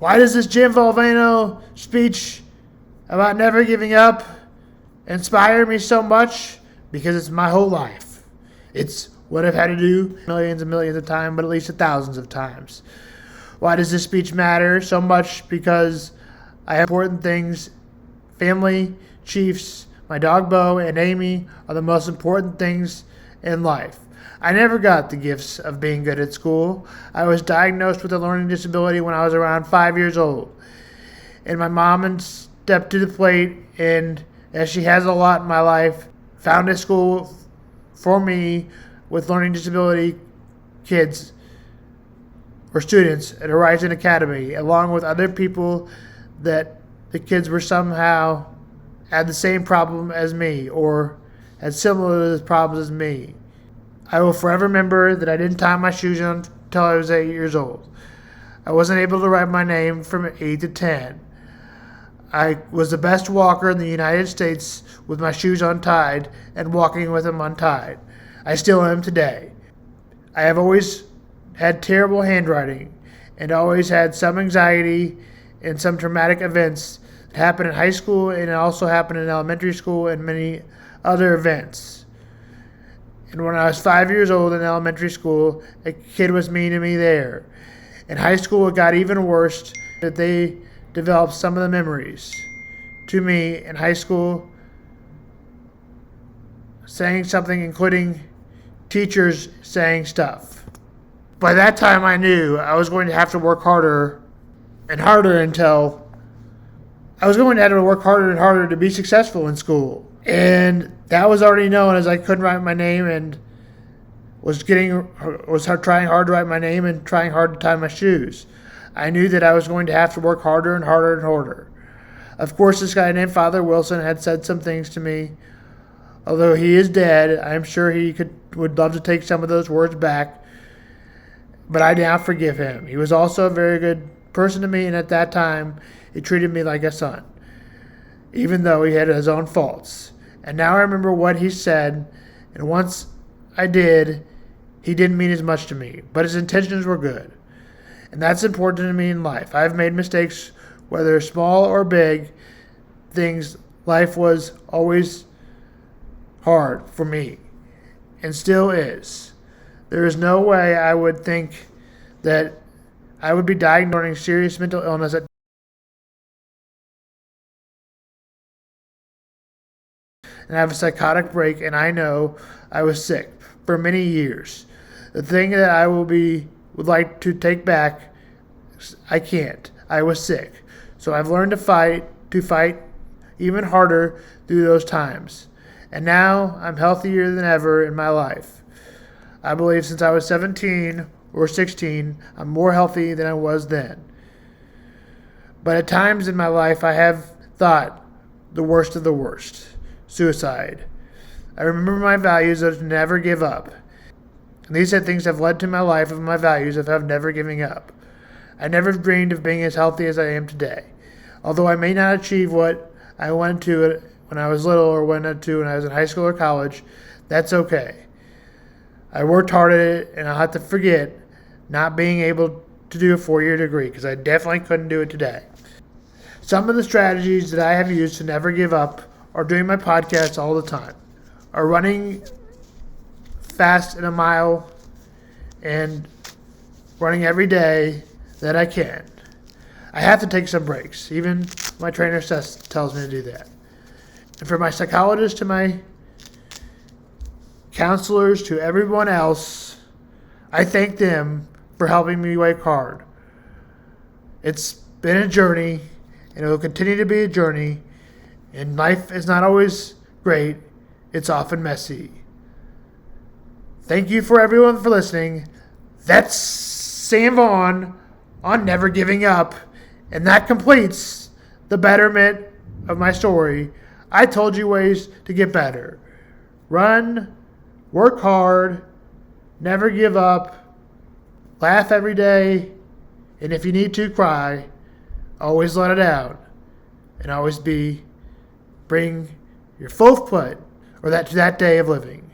Why does this Jim Valvano speech about never giving up inspire me so much? Because it's my whole life. It's what I've had to do millions and millions of times, but at least thousands of times. Why does this speech matter so much? Because I have important things. Family, Chiefs, my dog Bo, and Amy are the most important things in life. I never got the gifts of being good at school. I was diagnosed with a learning disability when I was around 5 years old. And my mom stepped to the plate, and as she has a lot in my life, found a school for me with learning disability kids or students at Horizon Academy, along with other people that the kids were somehow had the same problem as me or had similar problems as me. I will forever remember that I didn't tie my shoes on until I was 8 years old. I wasn't able to write my name from 8 to 10. I was the best walker in the United States with my shoes untied and walking with them untied. I still am today. I have always had terrible handwriting and always had some anxiety and some traumatic events that happened in high school and also happened in elementary school and many other events. And when I was 5 years old in elementary school, a kid was mean to me there. In high school, it got even worse that they developed some of the memories to me in high school, saying something, including teachers saying stuff. By that time, I knew I was going to have to work harder and harder until I was going to have to work harder and harder to be successful in school. And that was already known, as I couldn't write my name and was trying hard to write my name and trying hard to tie my shoes. I knew that I was going to have to work harder and harder and harder. Of course, this guy named Father Wilson had said some things to me. Although he is dead, I'm sure he would love to take some of those words back. But I now forgive him. He was also a very good person to me, and at that time, he treated me like a son, even though he had his own faults. And now I remember what he said, and once I did, he didn't mean as much to me, but his intentions were good. And that's important to me in life. I've made mistakes, whether small or big things. Life was always hard for me, and still is. There is no way I would think that I would be diagnosed with serious mental illness and have a psychotic break, and I know I was sick for many years. The thing that I would like to take back, I can't. I was sick. So I've learned to fight even harder through those times. And now I'm healthier than ever in my life. I believe since I was 17 or 16, I'm more healthy than I was then. But at times in my life, I have thought the worst of the worst. Suicide. I remember my values of never give up. And these things have led to my life of my values of never giving up. I never dreamed of being as healthy as I am today. Although I may not achieve what I wanted to when I was little or wanted to when I was in high school or college, that's okay. I worked hard at it, and I'll have to forget not being able to do a 4-year degree because I definitely couldn't do it today. Some of the strategies that I have used to never give up are doing my podcast all the time, are running fast in a mile, and running every day that I can. I have to take some breaks. Even my trainer tells me to do that. And for my psychologist, to my counselors, to everyone else, I thank them for helping me work hard. It's been a journey, and it will continue to be a journey. And life is not always great. It's often messy. Thank you for everyone for listening. That's Sam Vaughn on Never Giving Up. And that completes the betterment of my story. I told you ways to get better. Run, work hard, never give up, laugh every day, and if you need to, cry. Always let it out. And always bring your full foot or that day of living.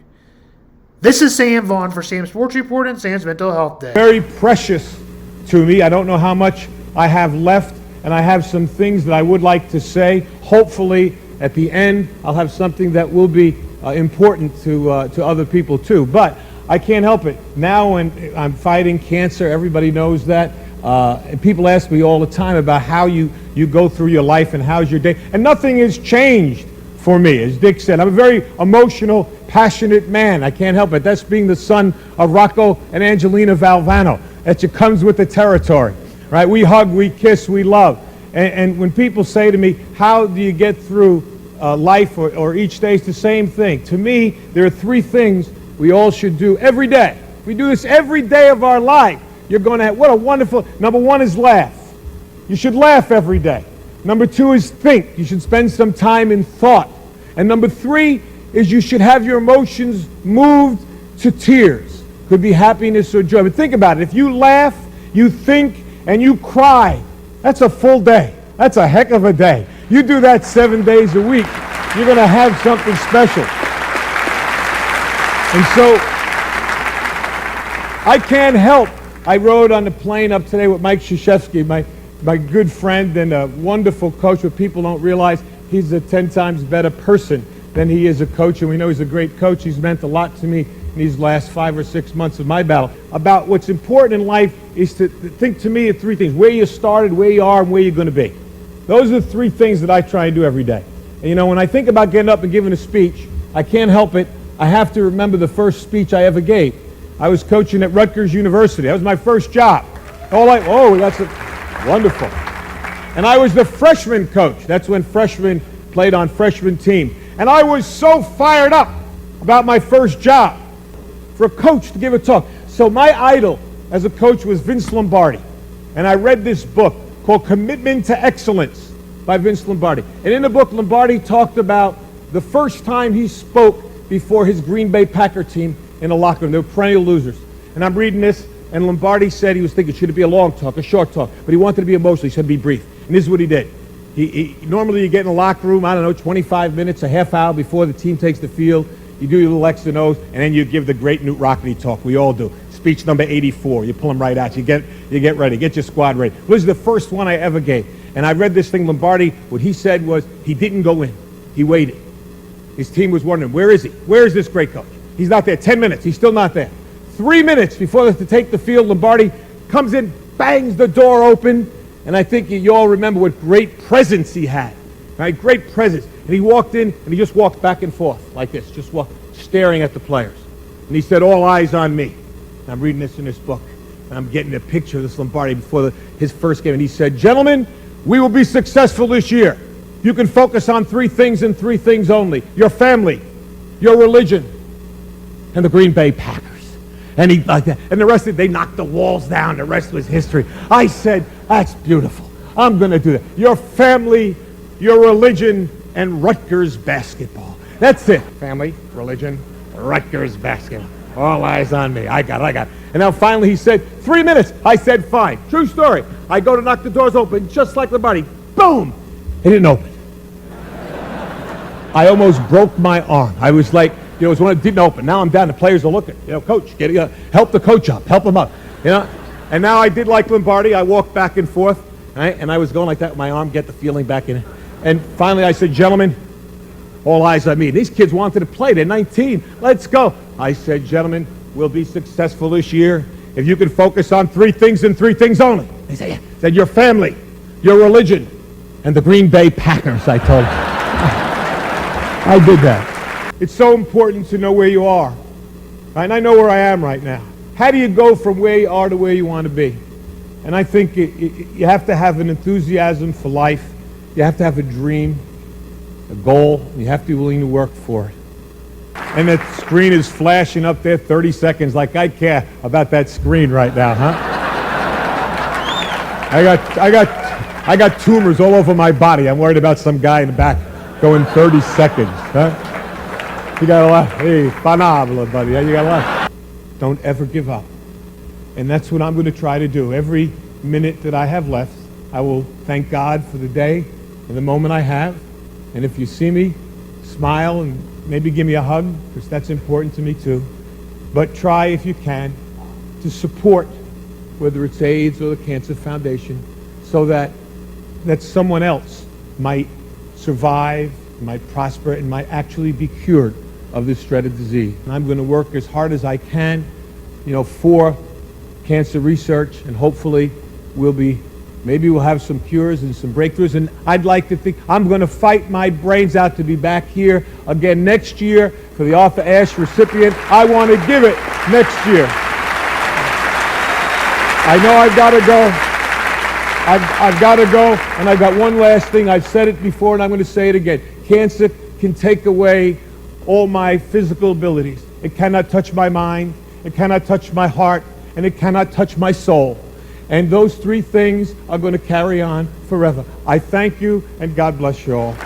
This is Sam Vaughn for Sam's Sports Report and Sam's Mental Health Day. Very precious to me. I don't know how much I have left, and I have some things that I would like to say. Hopefully, at the end, I'll have something that will be important to other people too. But I can't help it. Now when I'm fighting cancer, everybody knows that. And people ask me all the time about how you go through your life and how's your day. And nothing has changed for me, as Dick said. I'm a very emotional, passionate man. I can't help it. That's being the son of Rocco and Angelina Valvano. That just comes with the territory, right? We hug, we kiss, we love. And when people say to me, how do you get through life or each day, it's the same thing. To me, there are three things we all should do every day. If we do this every day of our life, you're going to have, what a wonderful, number one is laugh. You should laugh every day. Number two is think. You should spend some time in thought. And number three is you should have your emotions moved to tears. Could be happiness or joy. But think about it. If you laugh, you think, and you cry, that's a full day. That's a heck of a day. You do that 7 days a week, you're going to have something special. And so, I can't help. I rode on the plane up today with Mike Krzyzewski, my good friend and a wonderful coach, but people don't realize he's a 10 times better person than he is a coach, and we know he's a great coach. He's meant a lot to me in these last 5 or 6 months of my battle. About what's important in life is to think, to me, of three things: where you started, where you are, and where you're going to be. Those are the three things that I try and do every day. And you know, when I think about getting up and giving a speech, I can't help it. I have to remember the first speech I ever gave. I was coaching at Rutgers University. That was my first job. That's wonderful. And I was the freshman coach. That's when freshmen played on freshman team. And I was so fired up about my first job for a coach to give a talk. So my idol as a coach was Vince Lombardi. And I read this book called Commitment to Excellence by Vince Lombardi. And in the book, Lombardi talked about the first time he spoke before his Green Bay Packer team in a locker room. They were perennial losers. And I'm reading this, and Lombardi said he was thinking, should it be a long talk, a short talk? But he wanted to be emotional. He said, be brief. And this is what he did. Normally you get in the locker room, 25 minutes, a half hour before the team takes the field. You do your little X and O's, and then you give the great Newt Rockne talk. We all do. Speech number 84. You pull them right out. You get ready. Get your squad ready. This is the first one I ever gave. And I read this thing, Lombardi, what he said was he didn't go in. He waited. His team was wondering, where is he? Where is this great coach? He's not there. 10 minutes. He's still not there. 3 minutes before they have to take the field, Lombardi comes in, bangs the door open, and I think you all remember what great presence he had. Right? Great presence. And he walked in, and he just walked back and forth like this, just staring at the players. And he said, all eyes on me. And I'm reading this in this book, and I'm getting a picture of this Lombardi before his first game. And he said, gentlemen, we will be successful this year. You can focus on three things and three things only: your family, your religion, and the Green Bay Packers. And he like that. And the rest of it, they knocked the walls down. The rest was history. I said, that's beautiful. I'm going to do that. Your family, your religion, and Rutgers basketball. That's it. Family, religion, Rutgers basketball. All eyes on me. I got it. And now finally he said, 3 minutes. I said, fine. True story. I go to knock the doors open, just like Lombardi. Boom! It didn't open. I almost broke my arm. I was like, it was when it didn't open. Now I'm down. The players are looking. Coach, help the coach up. Help him up. And now I did like Lombardi. I walked back and forth, right? And I was going like that with my arm, get the feeling back in it. And finally I said, gentlemen, all eyes on me. These kids wanted to play. They're 19. Let's go. I said, gentlemen, we'll be successful this year if you can focus on three things and three things only. They said, yeah. Said your family, your religion, and the Green Bay Packers, I told them. I did that. It's so important to know where you are. And I know where I am right now. How do you go from where you are to where you want to be? And I think you have to have an enthusiasm for life. You have to have a dream, a goal. You have to be willing to work for it. And that screen is flashing up there 30 seconds like I care about that screen right now, huh? I got tumors all over my body. I'm worried about some guy in the back going 30 seconds, huh? You got a lot. Hey, panabla, buddy. You got a lot. Don't ever give up. And that's what I'm going to try to do. Every minute that I have left, I will thank God for the day and the moment I have. And if you see me, smile and maybe give me a hug, because that's important to me too. But try, if you can, to support, whether it's AIDS or the Cancer Foundation, so that someone else might survive, might prosper, and might actually be cured of this dreaded disease. And I'm going to work as hard as I can, for cancer research, and hopefully maybe we'll have some cures and some breakthroughs. And I'd like to think I'm going to fight my brains out to be back here again next year for the Arthur Ashe recipient. I want to give it next year. I know I've got to go. I've got to go, and I've got one last thing. I've said it before, and I'm going to say it again. Cancer can take away all my physical abilities. It cannot touch my mind, it cannot touch my heart, and it cannot touch my soul. And those three things are going to carry on forever. I thank you, and God bless you all.